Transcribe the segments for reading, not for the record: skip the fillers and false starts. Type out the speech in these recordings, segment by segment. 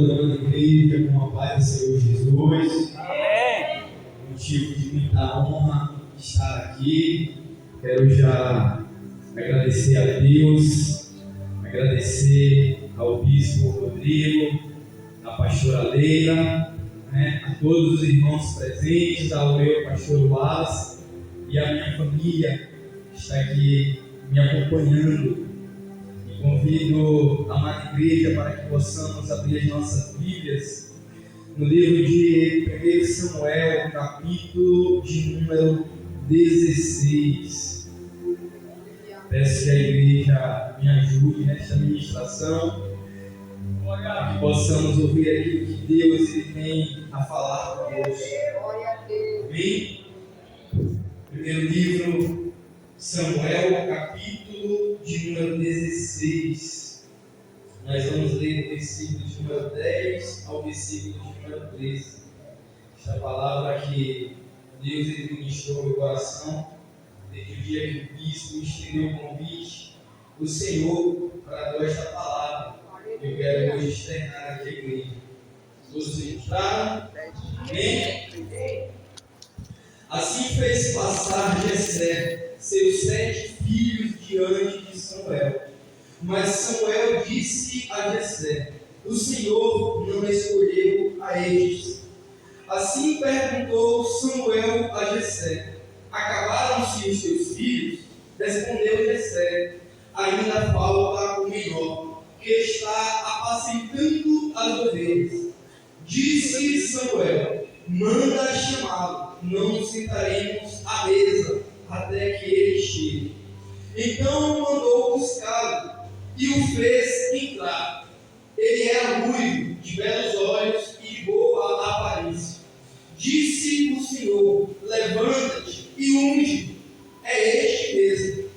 toda a igreja com a paz do Senhor Jesus. Amém. Motivo de muita honra estar aqui. Quero já agradecer a Deus, agradecer ao Bispo Rodrigo, à pastora Leila, a todos os irmãos presentes, ao meu pastor Wallace e à minha família que está aqui me acompanhando. E convido a amada igreja para que possamos abrir as nossas Bíblias no livro de 1 Samuel, capítulo de número 16. Peço que a igreja me ajude nesta ministração, para que possamos ouvir aquilo que Deus tem a falar conosco. Amém? Primeiro livro, Samuel, capítulo de número 16. Nós vamos ler o versículo de número 10 ao versículo de número 13. Esta palavra que Deus ministrou no meu coração, desde o dia que o bispo me estendeu o convite, o Senhor tradou esta palavra. Eu quero hoje externar aqui a igreja. Todos encontraram? Amém? Assim fez passar Jessé seus 7 filhos diante de Samuel. Mas Samuel disse a Jessé: o Senhor não escolheu a estes. Assim perguntou Samuel a Jessé: acabaram-se os teus filhos? Respondeu Jessé: ainda falta o menor, que está apacentando as ovelhas. Disse Samuel: manda chamá-lo, não nos sentaremos à mesa até que ele chegue. Então mandou buscá-lo e o fez entrar. Ele era ruivo, de belos olhos e de boa aparência. Disse o Senhor: levanta-te e unge, é este mesmo.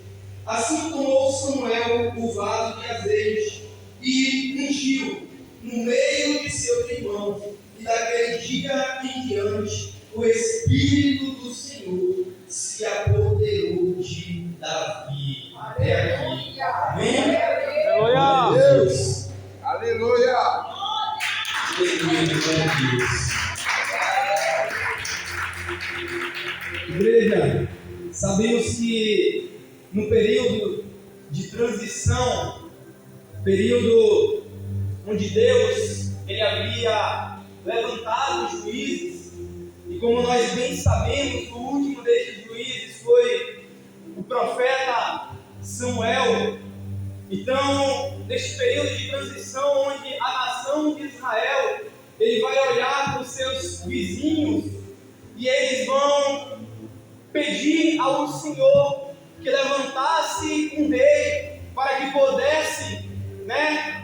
Assim tomou Samuel o vaso de azeite e ungiu no meio de seus irmãos. E daquele dia em diante, o Espírito do Senhor se apoderou de Davi. Até aqui. Amém? Aleluia. Deus. Aleluia. Igreja, sabemos que no período de transição, período onde Deus ele havia levantado os juízes, e como nós bem sabemos, o último desses juízes foi o profeta Samuel. Então, neste período de transição, onde a nação de Israel ele vai olhar para os seus vizinhos e eles vão pedir ao Senhor que levantasse um rei para que pudesse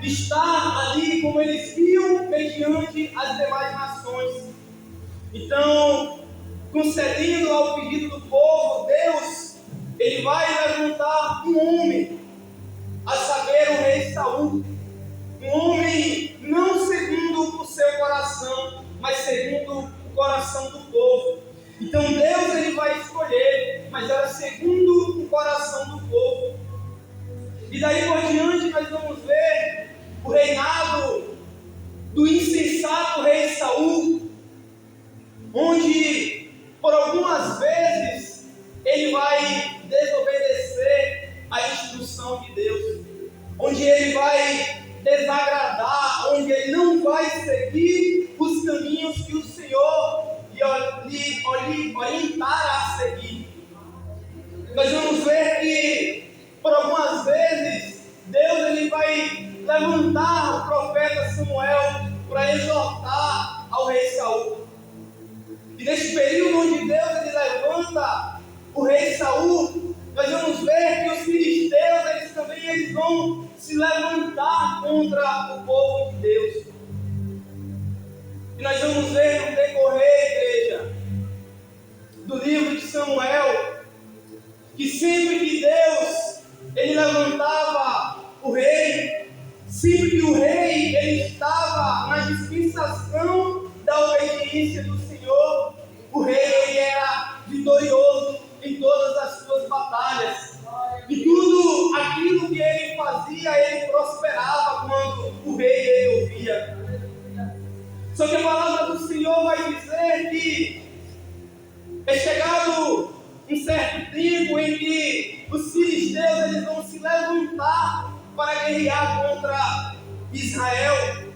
estar ali como eles viam mediante as demais nações. Então, concedendo ao pedido do povo, Deus ele vai levantar um homem, a saber, o rei Saul, um homem não segundo o seu coração, mas segundo o coração do povo. Então Deus ele vai escolher, mas era segundo o coração do povo. E daí por diante nós vamos ver o reinado do insensato rei Saul, onde por algumas vezes ele vai desobedecer a instrução de Deus, onde ele vai desagradar, onde ele não vai seguir os caminhos que o Senhor lhe orientar a seguir. Nós vamos ver que por algumas vezes Deus ele vai levantar o profeta Samuel para exortar ao rei Saul. E nesse período onde Deus ele levanta o rei Saul, nós vamos ver que os filisteus eles vão se levantar contra o povo de Deus. E nós vamos ver no decorrer, igreja, do livro de Samuel, que sempre que Deus ele levantava o rei, sempre que o rei ele estava na dispensação da obediência do Senhor, o rei ele era vitorioso em todas as suas batalhas. E tudo aquilo que ele fazia, ele prosperava quando o rei ele ouvia. Só que a palavra do Senhor vai dizer que é chegado um certo tempo em que os filisteus eles vão se levantar para guerrear contra Israel.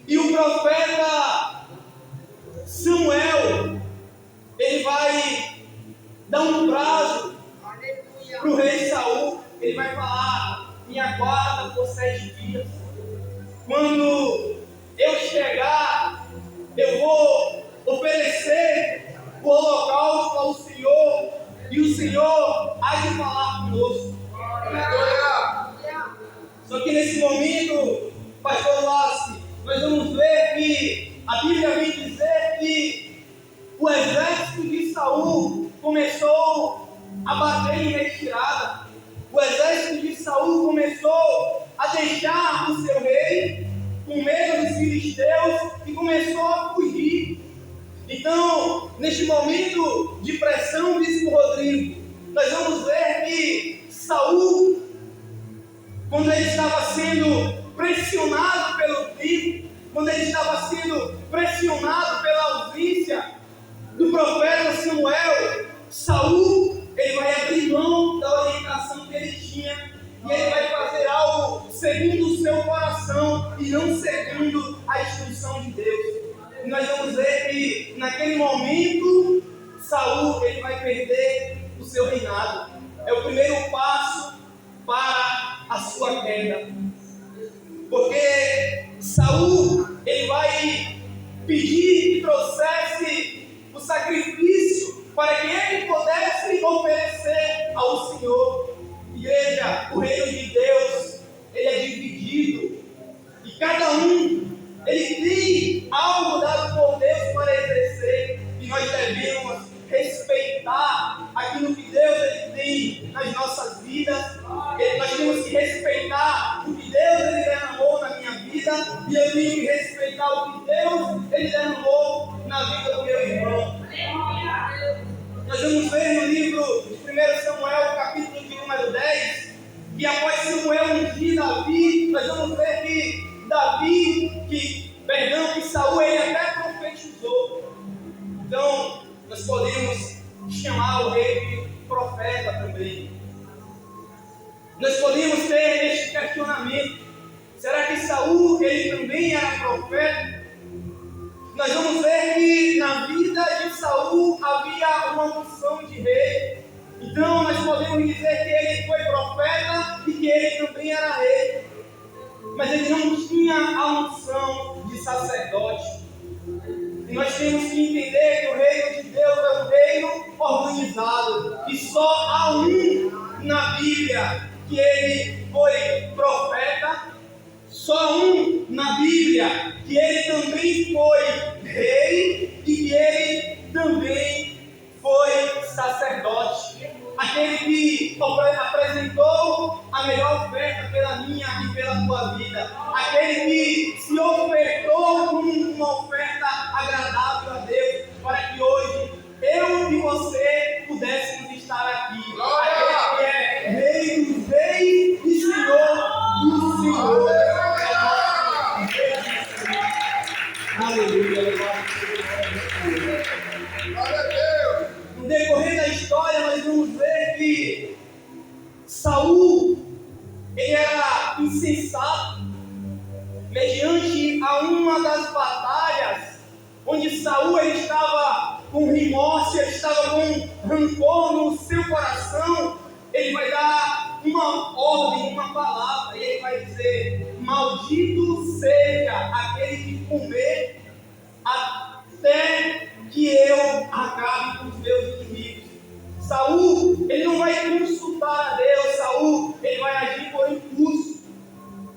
E o profeta Samuel, ele vai dar um prazo para o rei Saul. Ele vai falar: me aguarda por 7 dias. Quando eu chegar, eu vou oferecer o holocausto ao Senhor, e o Senhor há de falar conosco. Só que nesse momento, pastor Lassi, nós vamos ver que a Bíblia vem dizer que o exército de Saul começou a bater em retirada. O exército de Saul começou a deixar o seu rei com medo dos filisteus e começou a fugir. Então, neste momento de pressão, bispo Rodrigo, nós vamos ver que Saul, quando ele estava sendo pressionado pelo tempo, quando ele estava sendo pressionado pela ausência do profeta Samuel, Saul, ele vai abrir mão da orientação que ele tinha e ele vai fazer algo segundo o seu coração e não segundo a instrução de Deus. E nós vamos ver que naquele momento Saul ele vai perder o seu reinado. É o primeiro passo para a sua queda. Porque Saul ele vai pedir que trouxesse o sacrifício para que ele pudesse oferecer ao Senhor. Igreja, o reino de Deus ele é dividido e cada um ele tem algo dado por Deus para exercer, e nós devemos respeitar aquilo que Deus ele tem nas nossas vidas. Nós temos que respeitar o que Deus ele derramou na minha vida, e eu tenho que respeitar o que Deus ele derramou na vida do meu irmão. Nós vamos ver no livro de 1 Samuel, capítulo de número 10, que após Samuel ungir Davi, nós vamos ver que Saul ele até profetizou. Então, nós podemos chamar o rei de profeta também. Nós podemos ter este questionamento: será que Saul ele também era profeta? Nós vamos ver que na vida de Saul havia uma unção de rei. Então nós podemos dizer que ele foi profeta e que ele também era rei. Mas ele não tinha a unção de sacerdote. E nós temos que entender que o reino de Deus é um reino organizado. E só há um na Bíblia que ele foi profeta. Só há um na Bíblia que ele também foi rei e que ele também foi sacerdote. Aquele que apresentou a melhor oferta pela minha e pela tua vida. Aquele que se ofertou como uma oferta agradável a Deus, para que hoje eu e você pudéssemos estar aqui. Aquele que é Rei dos Reis e Senhor dos Senhores. Aleluia. Glória a Deus. No decorrer da história, nós vamos ver que Saul ele era insensato mediante a uma das batalhas onde Saul ele estava com remorso, ele estava com rancor no seu coração. Ele vai dar uma ordem, uma palavra, e ele vai dizer: maldito seja aquele que comer até que eu acabe com os meus inimigos. Saul, ele não vai consultar a Deus. Saul, ele vai agir por impulso.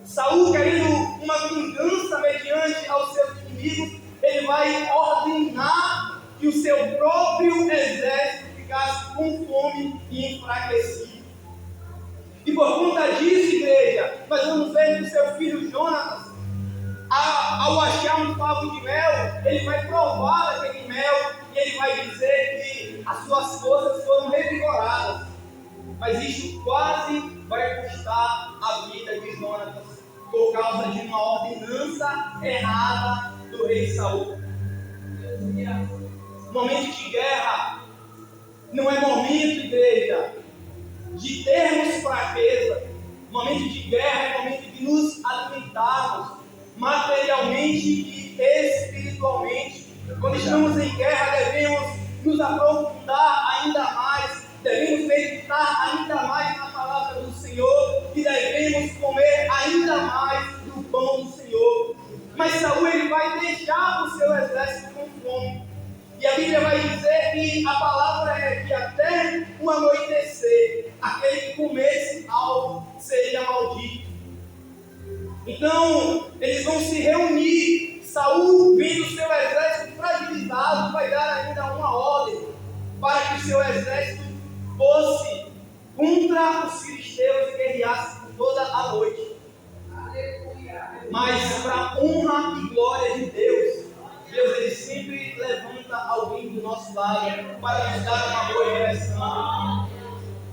Saul, querendo uma vingança mediante aos seus inimigos, ele vai ordenar que o seu próprio exército ficasse com fome e enfraquecido. E por conta disso, igreja, nós vamos ver que o seu filho Jonatas, ao achar um favo de mel, ele vai provar aquele mel e ele vai dizer que as suas forças foram revigoradas. Mas isso quase vai custar a vida de Jonatas, por causa de uma ordenança errada do rei Saul. Momento de guerra não é momento, igreja, de termos fraqueza. Momento de guerra é momento de nos alimentarmos materialmente e espiritualmente. Quando estamos em guerra, devemos nos aprofundar ainda mais, devemos meditar ainda mais na palavra do Senhor e devemos comer ainda mais do pão do Senhor. Mas Saul, ele vai deixar o seu exército com fome. E a Bíblia vai dizer que a palavra é que até o anoitecer, aquele que comesse algo seria maldito. Então, eles vão se reunir. Saul, vendo o seu exército fragilizado, vai dar ainda uma ordem para que o seu exército fosse contra os filisteus e guerreasse por toda a noite. Mas para honra e glória de Deus, Deus ele sempre levanta alguém do nosso lado para nos dar uma boa direção.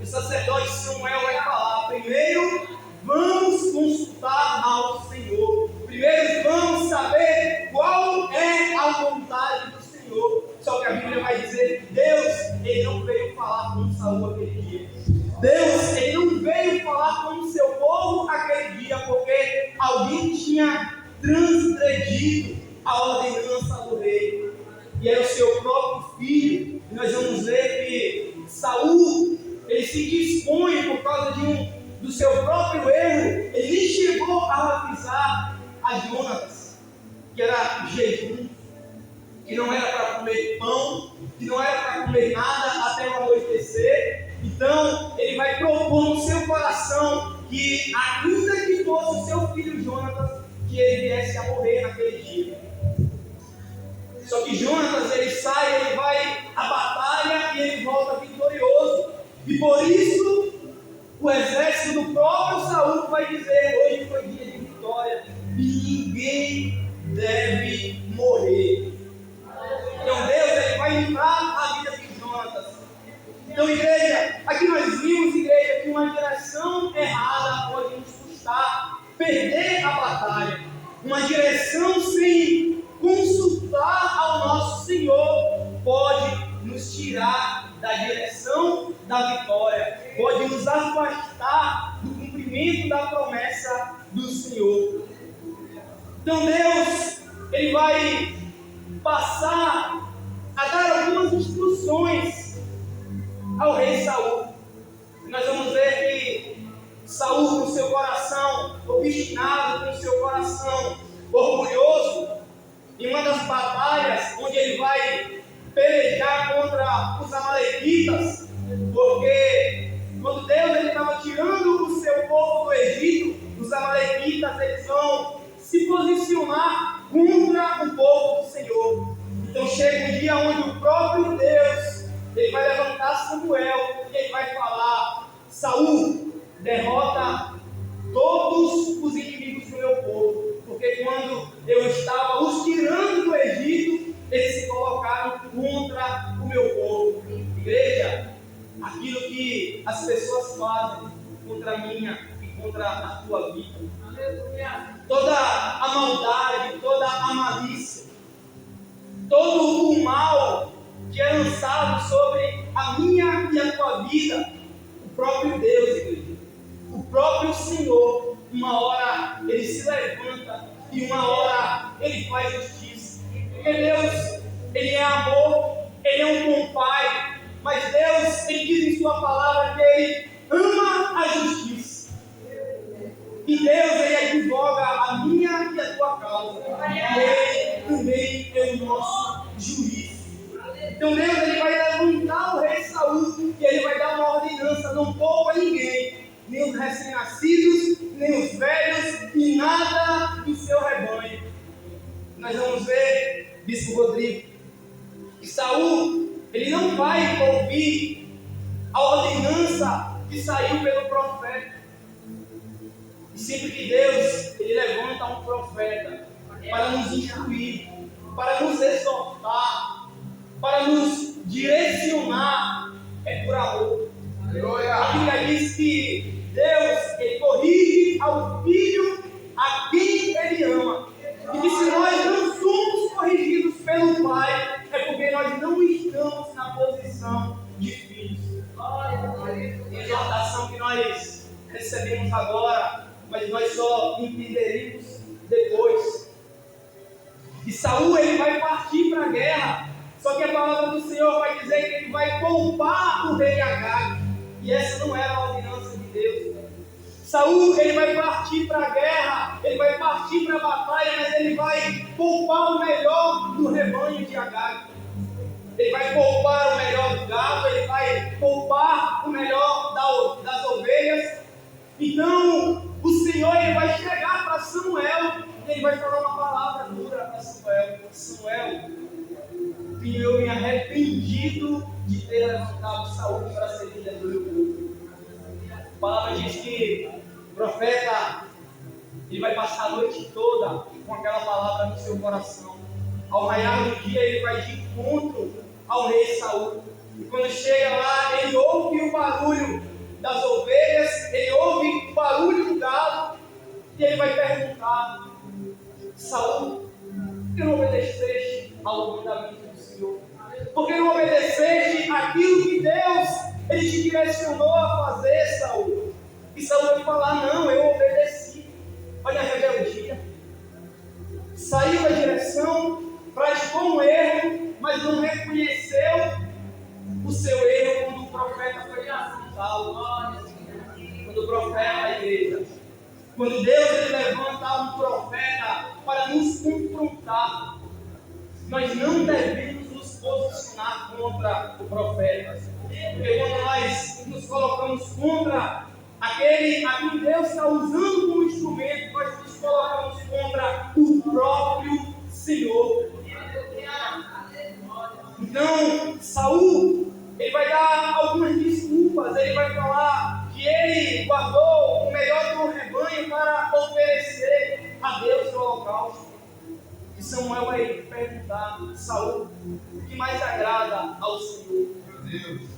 O sacerdote Samuel vai falar: primeiro vamos consultar ao Senhor. Primeiro vamos saber qual é a vontade do Senhor. Só que a Bíblia vai dizer que Deus ele não veio falar com Saul aquele dia. Deus ele não veio falar com o seu povo aquele dia porque alguém tinha transgredido a ordenança do rei. E era o seu próprio filho. E nós vamos ver que Saul ele se dispõe por causa do seu próprio erro. Ele chegou a avisar a Jonatas que era jejum, que não era para comer pão, que não era para comer nada até o anoitecer. Então ele vai propor no seu coração que, ainda que fosse o seu filho Jonatas, que ele viesse a morrer naquele dia. Só que Jonatas ele sai, ele vai à batalha e ele volta vitorioso. E por isso o exército do próprio Saul vai dizer: hoje foi dia de vitória e ninguém deve morrer. Então Deus ele vai livrar a vida de Jonatas. Então, igreja, aqui nós vimos, igreja, que uma direção errada pode nos custar perder a batalha. Uma direção sem consultar ao nosso Senhor pode nos tirar da direção da vitória, pode nos afastar do cumprimento da promessa do Senhor. Então Deus ele vai passar a dar algumas instruções ao rei Saul. Nós vamos ver que Saul, com seu coração obstinado, com seu coração orgulhoso, em uma das batalhas onde ele vai pelejar contra os amalequitas, porque quando Deus estava tirando o seu povo do Egito, os amalequitas eles vão se posicionar contra o povo do Senhor. Então chega um dia onde o próprio Deus ele vai levantar Samuel e ele vai falar: Saul, derrota todos os inimigos do meu povo, porque quando eu estava os tirando do Egito, eles se colocaram contra o meu povo. Igreja, aquilo que as pessoas fazem contra a minha e contra a tua vida, toda a maldade, toda a malícia, todo o mal que é lançado sobre a minha e a tua vida, o próprio Deus, igreja, o próprio Senhor, uma hora ele se levanta e uma hora ele faz justiça. Porque Deus, ele é amor, ele é um bom pai, mas Deus, ele diz em sua palavra que ele ama a justiça. E Deus, ele advoga a minha e a tua causa. E ele também é o nosso juiz. Então Deus ele vai levantar o rei Saul e ele vai dar uma ordenança: não poupa ninguém, nem os recém-nascidos, nem os velhos e nada do seu rebanho. Nós vamos ver, Bispo Rodrigo, que Saul ele não vai ouvir a ordenança que saiu pelo profeta. E sempre que Deus ele levanta um profeta para nos instruir, para nos exortar, para nos direcionar, é por amor. A Bíblia diz que Deus ele corrige ao filho a quem ele ama. E que se nós não somos entenderemos depois. E Saul ele vai partir para a guerra. Só que a palavra do Senhor vai dizer que ele vai poupar o rei Agag. E essa não era a ordenança de Deus. Saul ele vai partir para a guerra, ele vai partir para a batalha, mas ele vai poupar o melhor do rebanho de Agag. Ele vai poupar o melhor do gado, ele vai poupar o melhor das ovelhas. Então, o Senhor ele vai chegar para Samuel e ele vai falar uma palavra dura para Samuel. Samuel, eu me arrependido de ter levantado Saul para ser líder do meu povo. A palavra diz que o profeta ele vai passar a noite toda com aquela palavra no seu coração. Ao raiar do dia ele vai de encontro ao rei Saul. E quando chega lá, ele ouve o barulho das ovelhas, ele ouve o barulho do gado, e ele vai perguntar: Saul, por que não obedeceste ao mandamento do Senhor? Por que não obedeceste aquilo que Deus ele te direcionou a fazer, Saul? E Saul vai falar: não, eu obedeci. Olha a rebeldia. Saiu da direção, praticou um erro, mas não reconheceu o seu erro quando o profeta foi afrontá-lo. Quando o profeta, a igreja, quando Deus ele levanta um profeta para nos confrontar, nós não devemos nos posicionar contra o profeta. Porque quando nós nos colocamos contra aquele a quem Deus está usando como instrumento, nós nos colocamos contra o próprio Senhor. Então, Saul, ele vai dar algumas desculpas, ele vai falar que ele guardou o melhor do rebanho para oferecer a Deus no holocausto. E Samuel vai perguntar: Saul, o que mais agrada ao Senhor?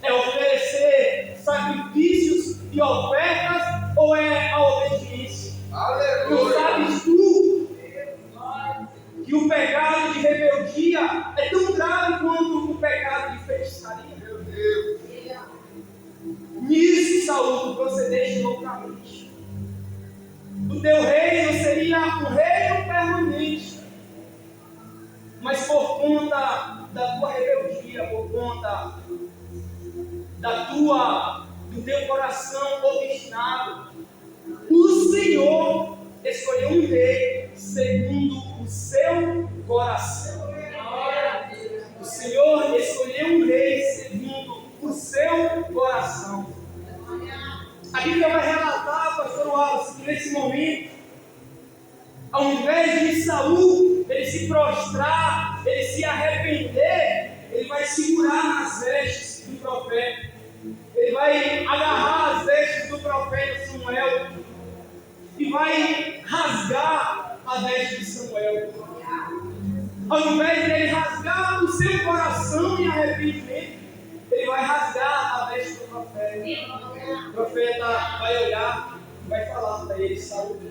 É oferecer sacrifícios e ofertas ou é a obediência? Aleluia! Não sabes tu que o pecado de rebeldia é tão grave quanto o pecado de feitiçaria? Meu Deus! Nisso, Saul, tu procedeste loucamente. O teu reino seria um reino permanente, mas por conta da tua rebeldia, por conta do teu coração obstinado, o Senhor escolheu um rei segundo o seu coração. O Senhor escolheu um rei segundo o seu coração. A Bíblia vai relatar, pastor Wallace, que nesse momento, ao invés de Saul ele se prostrar, ele se arrepender, ele vai segurar nas vestes do profeta. Ele vai agarrar as vestes do profeta Samuel e vai rasgar a veste de Samuel. Ao invés de ele rasgar o seu coração em arrependimento, ele vai rasgar a veste do profeta. O profeta vai olhar e vai falar para ele: Saul,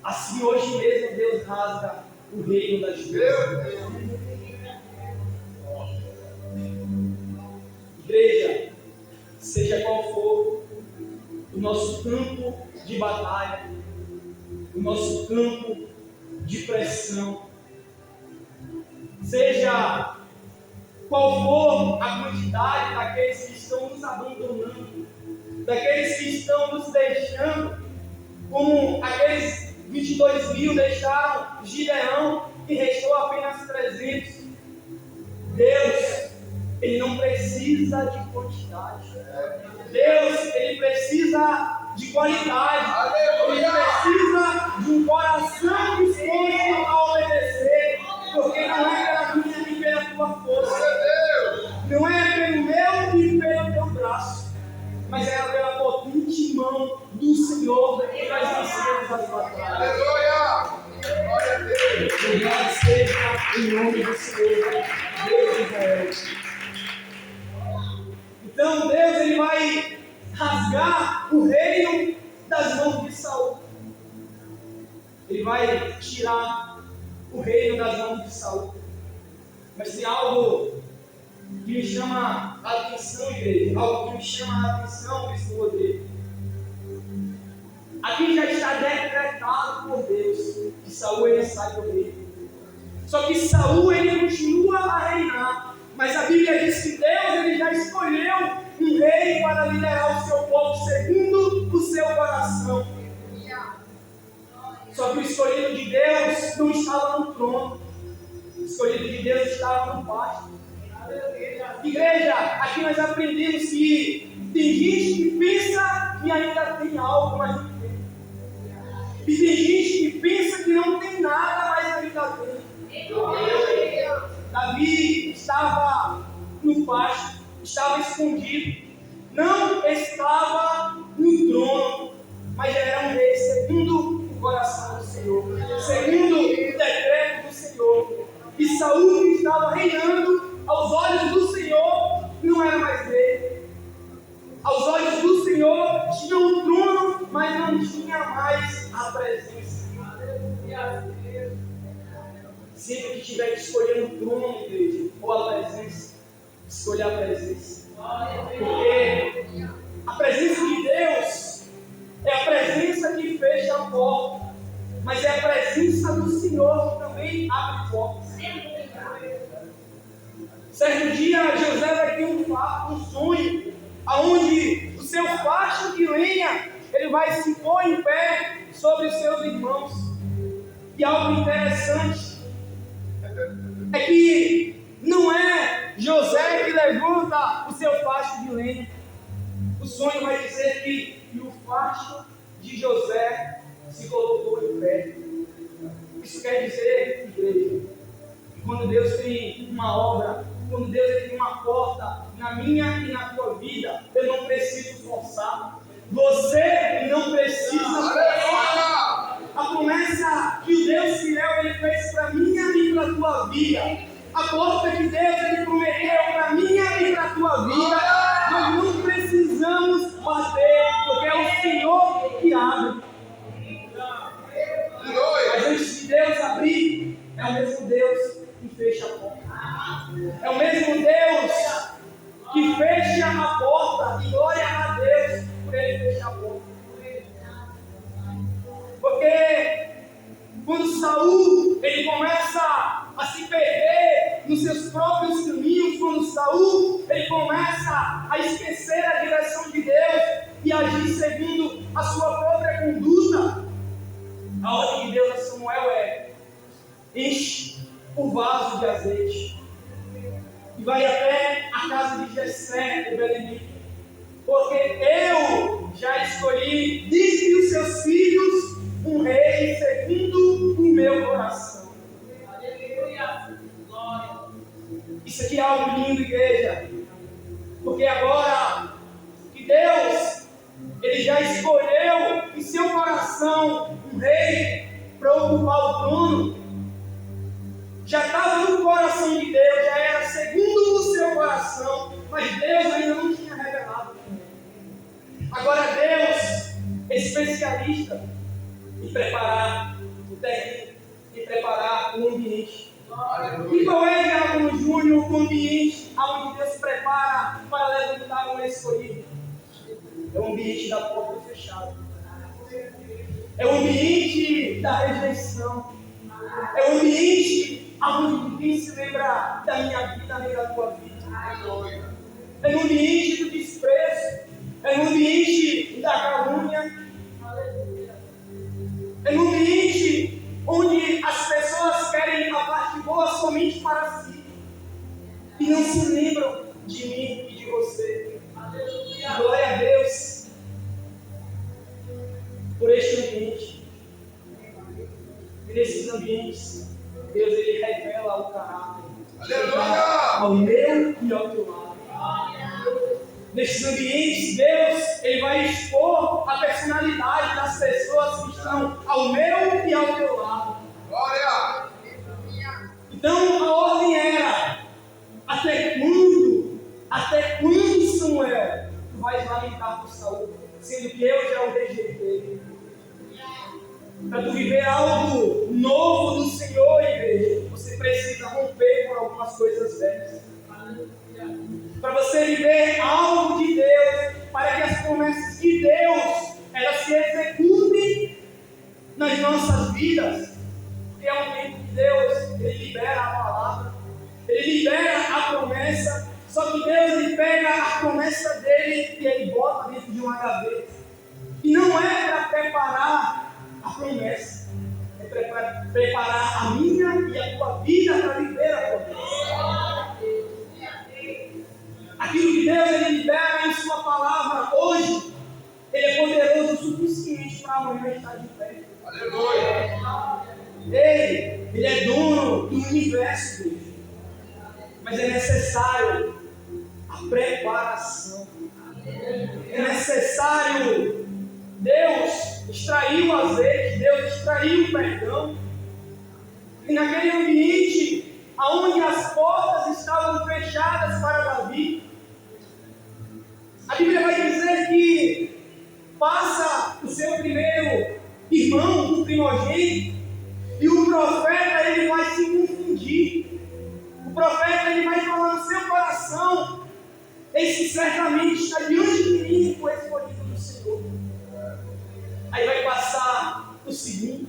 assim hoje mesmo Deus rasga o reino das trevas. Igreja, seja qual for o nosso campo de batalha, o nosso campo de pressão, seja qual for a quantidade daqueles que estão nos abandonando, daqueles que estão nos deixando, como aqueles 22 mil deixaram Gideão e restou apenas 300. Deus, ele não precisa de quantidade. Deus, ele precisa de qualidade. Ele precisa de um coração disposto a obedecer, porque não é pela minha nem pela tua força, não é pelo meu e pelo teu braço, mas é pela potente mão do Senhor que nós vencemos as batalhas. Aleluia! Glória a Deus! Louvado seja em nome do Senhor, Deus de Israel. Então Deus ele vai rasgar o reino das mãos de Saul. Ele vai tirar o reino das mãos de Saul. Mas tem algo que me chama a atenção, igreja. Algo que me chama a atenção, Bispo Rodrigo. Aqui já está decretado decretado por Deus que Saul ele sai do reino. Só que Saul ele continua a reinar, mas a Bíblia diz que Deus ele já escolheu um rei para liderar o seu povo segundo o seu coração. Só que o escolhido de Deus não estava no trono, o escolhido de Deus estava no pasto. Igreja, aqui nós aprendemos que tem gente que pensa que ainda tem algo, mas não tem. E tem gente que pensa que não tem nada, mas ainda tem. Davi estava no pasto, estava escondido, não estava no trono, mas já era um rei segundo o coração do Senhor, segundo o decreto do Senhor. E Saul que estava reinando, aos olhos do Senhor, não era mais rei. Aos olhos do Senhor tinha um trono, mas não tinha mais a presença. Sempre que tiver que escolher um trono, igreja, ou a presença, escolha a presença. Porque a presença de Deus é a presença que fecha a porta, mas é a presença do Senhor que também abre portas. Certo dia, José vai ter um sonho, aonde o seu facho de lenha, ele vai se pôr em pé sobre os seus irmãos. E algo interessante é que não é José que levanta o seu facho de lenha. O sonho vai dizer que o facho de José se colocou em pé. Isso quer dizer, igreja, que quando Deus tem uma obra, quando Deus tem uma porta na minha e na tua vida, eu não preciso forçar. Você não precisa forçar. A promessa que o Deus fiel ele fez para minha e para a tua vida, a porta que Deus ele prometeu para minha e para a tua vida, nós não precisamos bater, porque é o Senhor que abre. Mas antes de Deus abrir, é o mesmo Deus que fecha a porta. É o mesmo Deus que fecha a porta, e glória a Deus por ele fechar a porta. Porque quando Saul ele começa a se perder nos seus próprios caminhos, quando Saul ele começa a esquecer a direção de Deus e agir segundo a sua própria conduta, a ordem de Deus a Samuel é: enche o vaso de azeite e vai até a casa de Jessé, o belemita, porque eu já escolhi dentre os seus filhos um rei segundo o meu coração. Isso aqui é algo lindo, igreja, porque agora que Deus ele já escolheu em seu coração um rei para ocupar o trono, já estava no coração de Deus, já era segundo o seu coração, mas Deus ainda não tinha revelado. Agora Deus é especialista em preparar o terreno, em preparar o ambiente. E qual é, Diácono Júnior, o ambiente onde Deus prepara para levantar um escolhido? É o ambiente da porta fechada. É o ambiente da rejeição. É o ambiente onde ninguém se lembra da minha vida nem da tua vida. É no ambiente do desprezo. É no ambiente da calúnia. É no ambiente onde as pessoas querem a parte boa somente para si e não se lembram de mim e de você. Glória a Deus por este ambiente. E nesses ambientes, Deus ele revela o caráter ao meu e ao teu lado. Nesses ambientes, Deus ele vai expor a personalidade das pessoas que estão ao meu e ao teu lado. Glória! Então a ordem era: até quando, Samuel, tu vais lamentar por Saul, sendo que eu já o rejeitei? Para tu viver algo novo do Senhor, igreja, você precisa romper por algumas coisas velhas. Para você viver algo de Deus, para que as promessas de Deus elas se executem nas nossas vidas, porque é um tempo que Deus, Ele libera a palavra, Ele libera a promessa, só que Deus, Ele pega a promessa dEle e Ele bota dentro de uma gaveta. E não é para preparar a promessa, é para preparar a minha e a tua vida para viver a promessa. Aquilo que Deus, Ele libera em sua palavra hoje, Ele é poderoso o suficiente para amanhã estar de pé. Aleluia. Ele é dono do universo, Deus. Mas é necessário a preparação. É necessário. Deus extraiu o azeite, Deus extraiu o perdão. E naquele ambiente onde as portas estavam fechadas para Davi, a Bíblia vai dizer que passa o seu primeiro irmão, o primogênito, e o profeta ele vai se confundir. O profeta ele vai falar no seu coração: esse certamente está diante de mim, o escolhido do Senhor. Aí vai passar o segundo,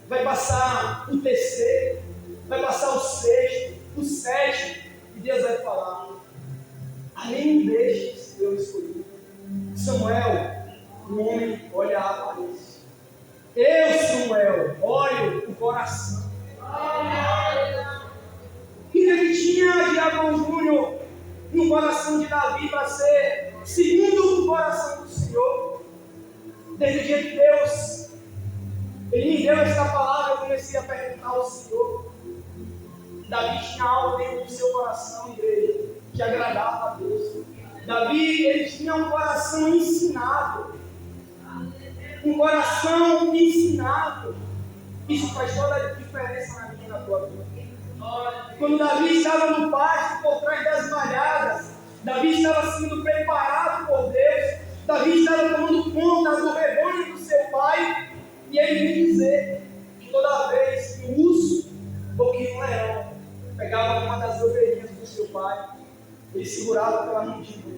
vai passar o terceiro, vai passar o sexto, o sétimo, e Deus vai falar: além destes eu escolhi. Samuel, o homem olha a aparência. Eu, Samuel, olho o coração. O que ele tinha de Abraão Júnior no coração de Davi para ser segundo o coração do Senhor? Desde o dia que Deus Ele me deu essa palavra, eu comecei a perguntar ao Senhor. Davi tinha algo dentro do seu coração, igreja, que agradava a Deus. Davi, ele tinha um coração ensinado. Um coração ensinado. Isso faz toda a diferença na minha e na tua vida. Quando Davi estava no pátio, por trás das malhadas, Davi estava sendo preparado por Deus. Davi estava tomando conta do rebanho do seu pai. E ele me dizer que toda vez que um urso ou que um leão pegava uma das ovelhinhas do seu pai, ele segurava pela mandíbula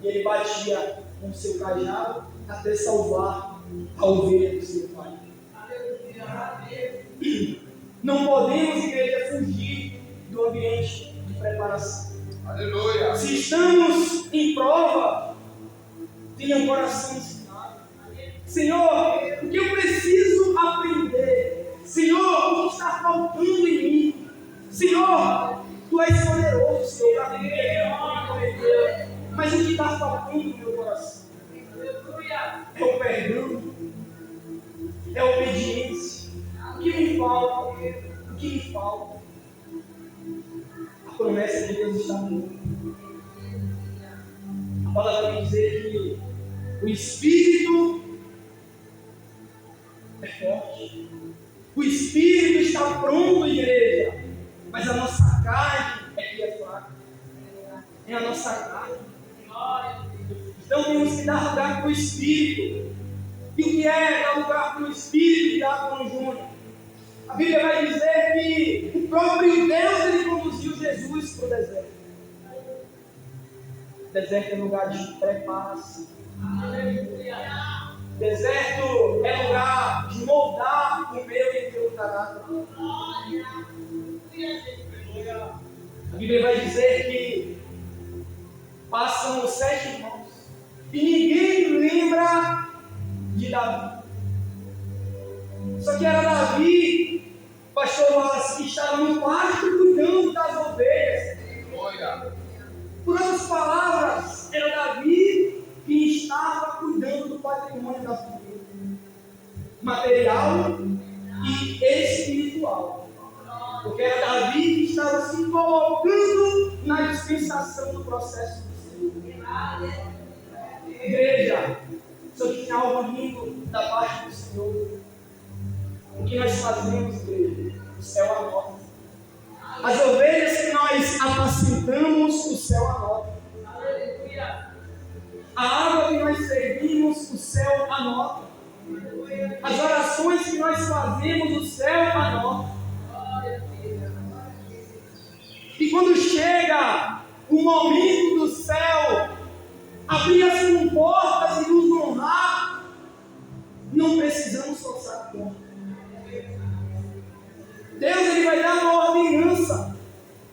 e ele batia com o seu cajado até salvar a ovelha do seu pai. Não podemos, igreja, fugir do ambiente de preparação. Aleluia. Se estamos em prova, tenha um coração ensinado. Senhor, o que eu preciso aprender? Senhor, o que está faltando em mim? Senhor, Tu és poderoso, Senhor, para viver. Mas o que está faltando no meu coração? É o perdão, é a obediência. O que me falta? O que me falta? A promessa de Deus está comigo. A palavra vai dizer que o Espírito é forte. O Espírito está pronto, igreja. Mas a nossa carne é que é fraca. É a nossa carne. Então temos que dar lugar para o Espírito. E o que é dar lugar para o Espírito de Diácono Júnior? A Bíblia vai dizer que o próprio Deus ele conduziu Jesus para o deserto. O deserto é lugar de preparação. Deserto é lugar de moldar o meu e o teu caráter. A Bíblia vai dizer que passam os 7 irmãos e ninguém lembra de Davi. Só que era Davi, pastor Wallace, que estava no pasto cuidando das ovelhas. Por outras palavras, era Davi que estava cuidando do patrimônio da família, material e espiritual. Porque era Davi que estava se colocando na dispensação do processo do Senhor. Igreja, só que tinha algo lindo da parte do Senhor. O que nós fazemos, igreja? O céu anota. As ovelhas que nós apacentamos, o céu anota. A água que nós servimos, o céu anota. As orações que nós fazemos, o céu anota. E quando chega o momento do céu abrir as comportas e nos honrar, não precisamos forçar a porta. Deus ele vai dar uma ordenança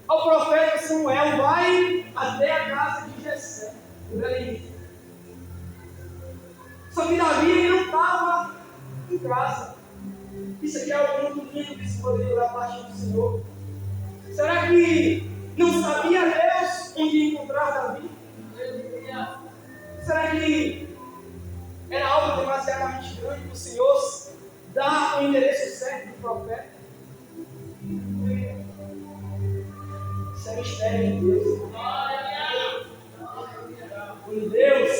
ao profeta Samuel, vai até a casa de Jessé, o belemita. Só que Davi ele não estava em casa. Isso aqui é algo muito lindo que se poderia da parte do Senhor. Será que não sabia Deus onde encontrar Davi? Será que era algo demasiadamente grande para o Senhor dar o endereço certo do profeta? Isso é mistério de Deus. Quando Deus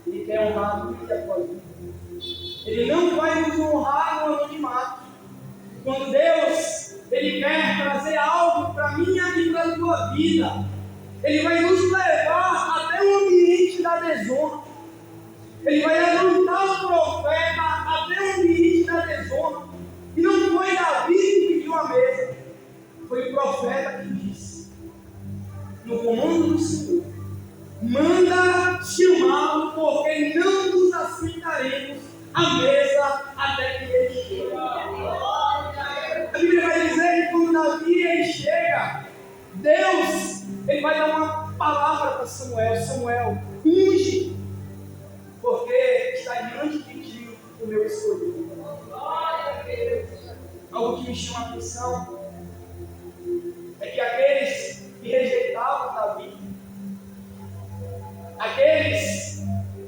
ele quer honrar a vida da tua vida, Ele não vai nos honrar no anonimato. Quando Deus ele quer trazer algo para a minha e para a tua vida, Ele vai nos levar até o ambiente da desonra. Ele vai levantar o profeta até o ambiente da desonra. E não foi Davi que pediu a mesa, foi o profeta que disse, no comando do Senhor, manda chamá-lo, porque não nos assentaremos à mesa até que ele chegue. A Bíblia vai dizer que quando Davi ele chega, Deus ele vai dar uma palavra para Samuel. Samuel, unge, porque está diante de ti o meu escolhido. Algo que me chama a atenção é que aqueles que rejeitavam Davi, aqueles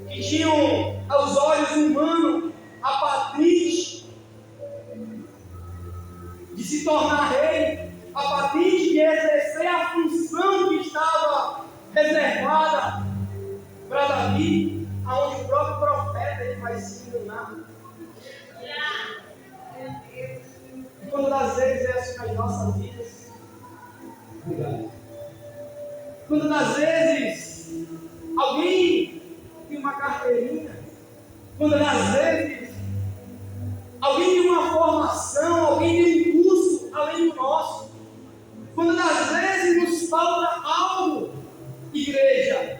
que tinham aos olhos humanos a patente de se tornar rei, a patente de exercer a função que estava reservada para Davi, aonde o próprio profeta ele vai se enganar. E quando das vezes é assim nas nossas vidas, obrigado. Quando das vezes alguém tem uma carteirinha, quando às vezes alguém tem uma formação, alguém tem um curso além do nosso, quando às vezes nos falta algo, igreja,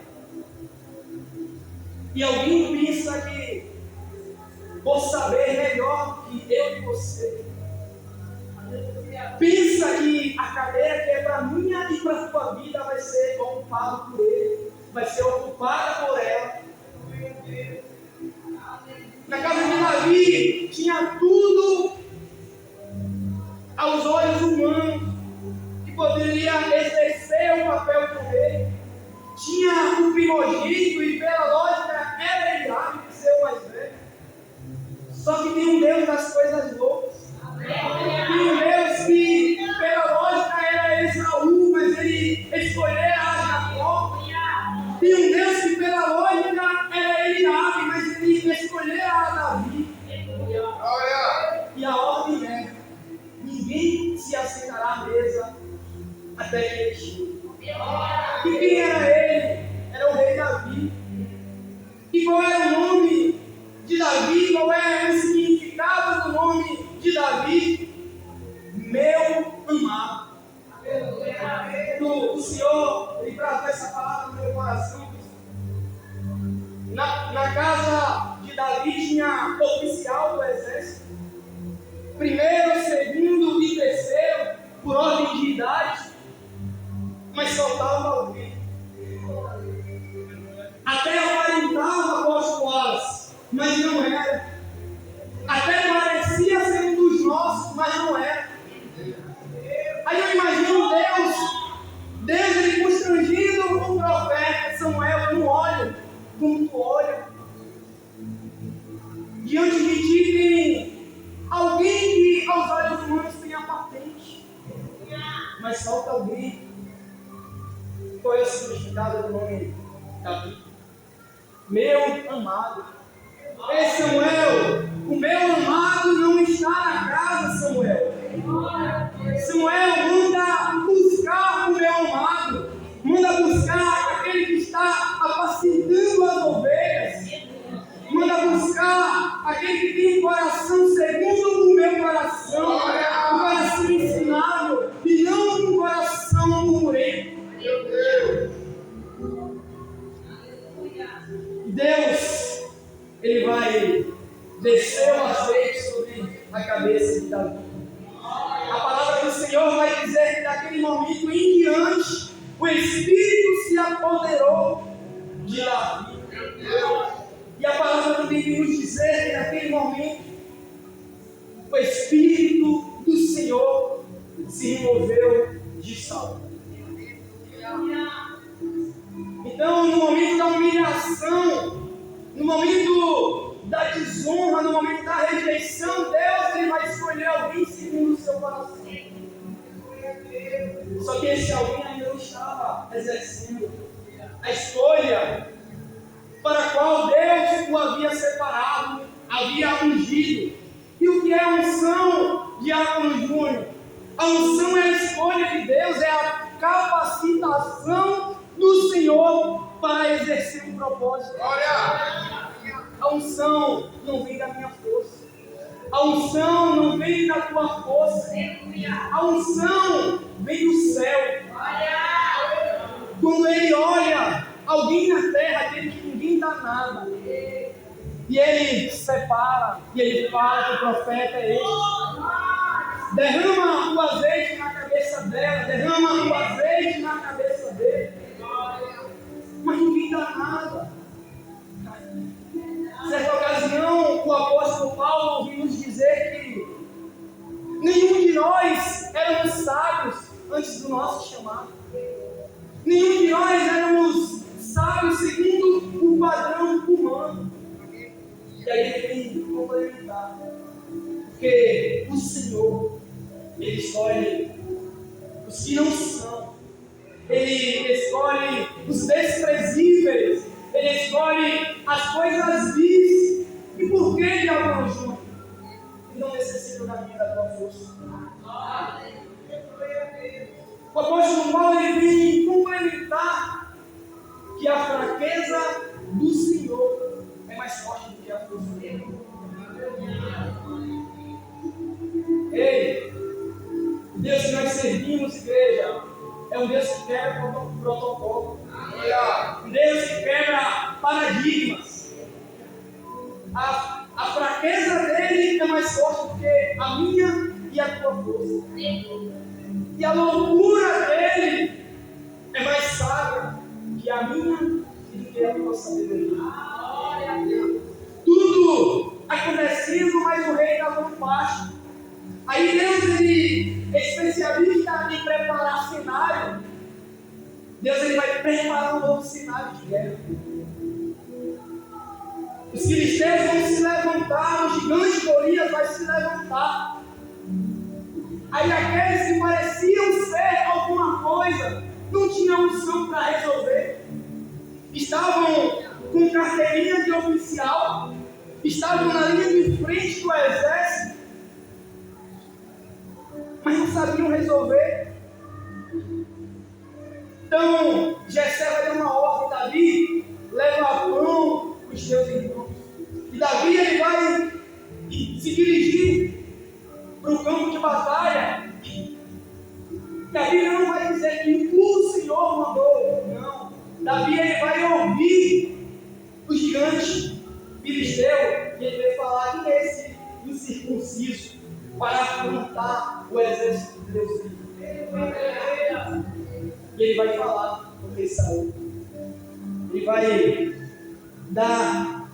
e alguém pensa que vou saber melhor do que eu e você, pensa que a cadeira que é para minha e para a tua vida vai ser ocupada por ele, vai ser ocupada por ela. Na casa de Davi tinha tudo aos olhos humanos que poderia exercer o papel do rei. Tinha o primogênito e pela lógica era Eliabe que ser o mais velho. Só que tem um Deus das coisas loucas. Tem um Deus que pela lógica era Esaú, mas ele escolheu a Jacó. Tem um Deus que pela lógica era Eliabe, mas ele escolheu a Davi. E a ordem é: ninguém se assentará à mesa até que ele chegue. E quem era ele? Era o rei Davi. E qual era o nome de Davi? Qual é o significado do nome de Davi? Meu amado. O Senhor ele trazou essa palavra no meu coração. Na casa de Davi tinha oficial do exército, primeiro, segundo e terceiro, por ordem de idade, mas faltava alguém. Até aparentava apóstolos, mas não era. Até parecia ser um dos nossos, mas não era. Aí eu imagino Deus ele constrangindo o profeta Samuel, não olha como tu olha. Diante de ti tem alguém que aos olhos humanos tem a patente, mas falta alguém. Qual é o significado do nome Davi? Meu amado. Ei, Samuel, o meu amado não está na casa, Samuel. Samuel, manda buscar o meu amado. Manda buscar aquele que está apacentando as ovelhas. Manda buscar aquele que tem um coração segundo o meu coração. Um coração ensinável e não um coração murmurento. Deus, ele vai descer o azeite sobre a cabeça de Davi. A palavra Espírito se apoderou de Davi. E a palavra também vem nos dizer que naquele momento o Espírito do Senhor se removeu de Saul. Então, no momento da humilhação, no momento da desonra, no momento da rejeição, Deus ele vai escolher alguém segundo o seu coração. Só que esse alguém ainda não estava exercendo a escolha para a qual Deus o havia separado, havia ungido. E o que é a unção, Diácono Júnior? A unção é a escolha de Deus, é a capacitação do Senhor para exercer um propósito. A unção não vem da minha força. A unção não vem da tua força. A unção vem do céu. Quando Ele olha alguém na terra, aquele que ninguém dá nada, e Ele separa, e Ele fala que o profeta é esse. Derrama o azeite na cabeça dela, derrama o azeite na cabeça dele. Mas ninguém dá nada. Certa ocasião, o apóstolo Paulo ouviu nos dizer que nenhum de nós éramos sábios antes do nosso chamado. Nenhum de nós éramos sábios segundo o padrão humano. E aí ele vem complementar. Porque o Senhor, Ele escolhe os que não são. Ele escolhe os desprezíveis. Ele escolhe as coisas vis. E por que, Diácono Júnior? Ele não necessita da minha, da tua força. O apóstolo Paulo ele vem complementar que a fraqueza do Senhor é mais forte do que a força dele. Ei, o Deus que nós servimos, igreja, é um Deus que quebra protocolo. Um Deus que quebra paradigmas. A fraqueza dele é mais forte do que a minha e a tua força. E a loucura dele é mais sábia que a minha e do que a tua sabedoria. Tudo acontecendo, mas o rei estava no pasto. Aí Deus, ele é especialista em preparar cenário. Deus ele vai preparar um novo cenário de guerra. Os filisteus vão se levantar, o gigante Golias vai se levantar. Aí aqueles que pareciam ser alguma coisa, não tinham unção para resolver. Estavam com carteirinha de oficial, estavam na linha de frente do exército, mas não sabiam resolver. Então, Jessé vai dar uma ordem: Davi, leva pão para os teus irmãos. E Davi ele vai se dirigir para o campo de batalha. Davi não vai dizer que o Senhor mandou, não. Davi ele vai ouvir o gigante filisteu e ele vai falar: quem é esse incircunciso para afrontar o exército de Deus? E ele vai falar com o rei Saul. Ele vai dar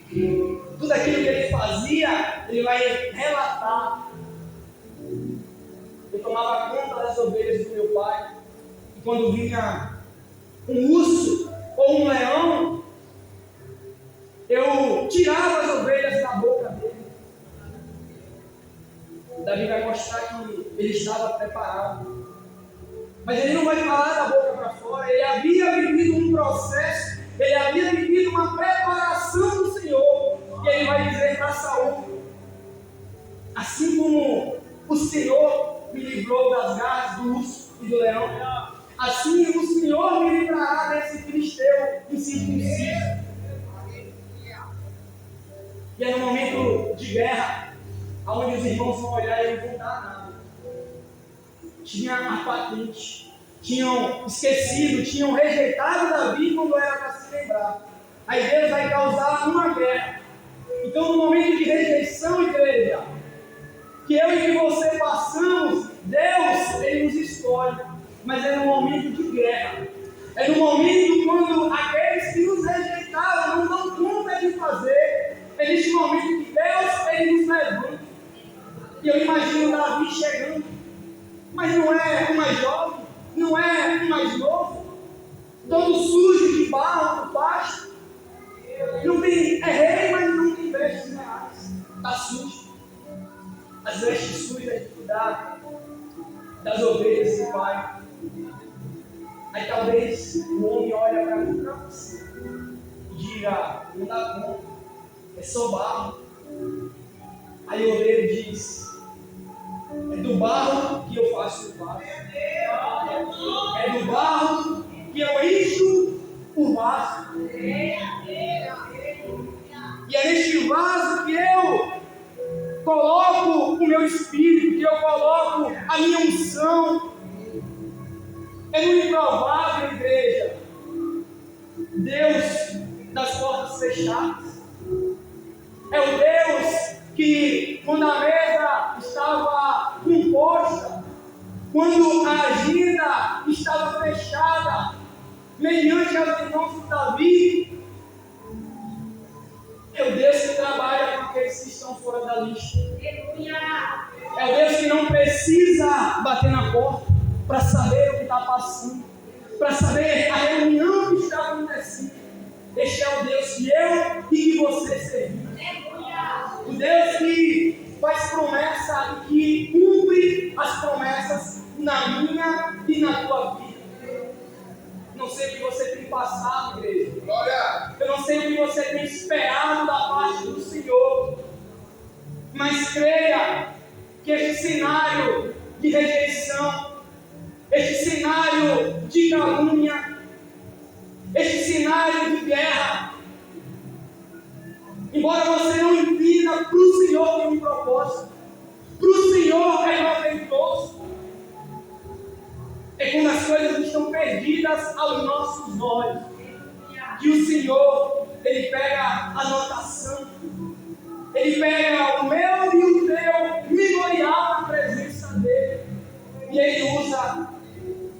tudo aquilo que ele fazia, ele vai relatar. Eu tomava conta das ovelhas do meu pai, e quando vinha um urso ou um leão, eu tirava as ovelhas da boca dele. Davi vai mostrar que ele estava preparado. Mas ele não vai falar da boca para fora. Ele havia vivido um processo, ele havia vivido uma preparação do Senhor. E ele vai dizer para Saul: assim como o Senhor me livrou das garras do urso e do leão, assim o Senhor me livrará desse filisteu incircunciso. E é no momento de guerra, onde os irmãos vão olhar e não vão dar nada. Tinha a patente, tinham esquecido, tinham rejeitado Davi quando era para se lembrar. Aí Deus vai causar uma guerra. Então, no momento de rejeição, igreja, que eu e que você passamos, Deus, Ele nos escolhe. mas é no momento de guerra. É no momento quando aqueles que nos rejeitaram não dão conta de fazer. É neste momento que Deus ele nos levanta. E eu imagino Davi chegando, mas não é o mais jovem, não é o mais novo, todo sujo de barro do pasto. Não tem, é rei, mas não tem vestes reais. Está sujo. As vestes sujas de cuidar das ovelhas do pai. Aí talvez o homem olha para mim, para você, e diga: não dá conta, é só barro. Aí o ovelha diz: é do barro que eu faço o vaso. É do barro que eu encho o vaso. E é neste vaso que eu coloco o meu espírito, que eu coloco a minha unção. É no improvável, igreja, Deus das portas fechadas. É o Deus que, quando a mesa estava composta, quando a agenda estava fechada, mediante as mãos de Davi, é o Deus que trabalha com aqueles que estão fora da lista. É o Deus que não precisa bater na porta para saber o que está passando, para saber a reunião que está acontecendo. Este é o Deus que eu e que você servimos. O Deus que faz promessa e que cumpre as promessas na minha e na tua vida. Não sei o que você tem passado, igreja. Eu não sei o que você tem esperado da parte do Senhor. Mas creia que este cenário de rejeição, este cenário de calúnia, este cenário de guerra, embora você não entenda, para o Senhor tem um propósito, para o Senhor é proveitoso. É quando as coisas estão perdidas aos nossos olhos, que o Senhor, Ele pega a anotação, Ele pega o meu e o teu memorial na presença dEle, e Ele usa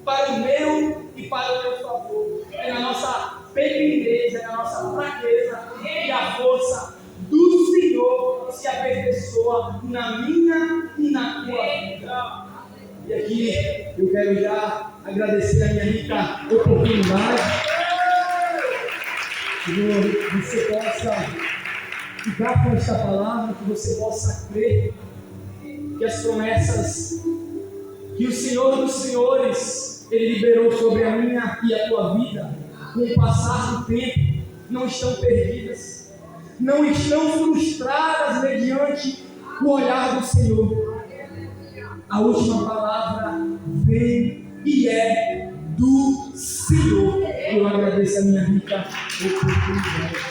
para o meu e para o teu favor. É na nossa pequenez, é na nossa fraqueza e a força do Senhor se aperfeiçoa na minha e na tua vida. E aqui eu quero já agradecer a minha rica oportunidade. Que você possa ficar com esta palavra, que você possa crer que as promessas que o Senhor dos Senhores Ele liberou sobre a minha e a tua vida, com o passar do tempo, não estão perdidas, não estão frustradas mediante o olhar do Senhor. A última palavra vem e é do Senhor. Eu agradeço a minha rica oportunidade.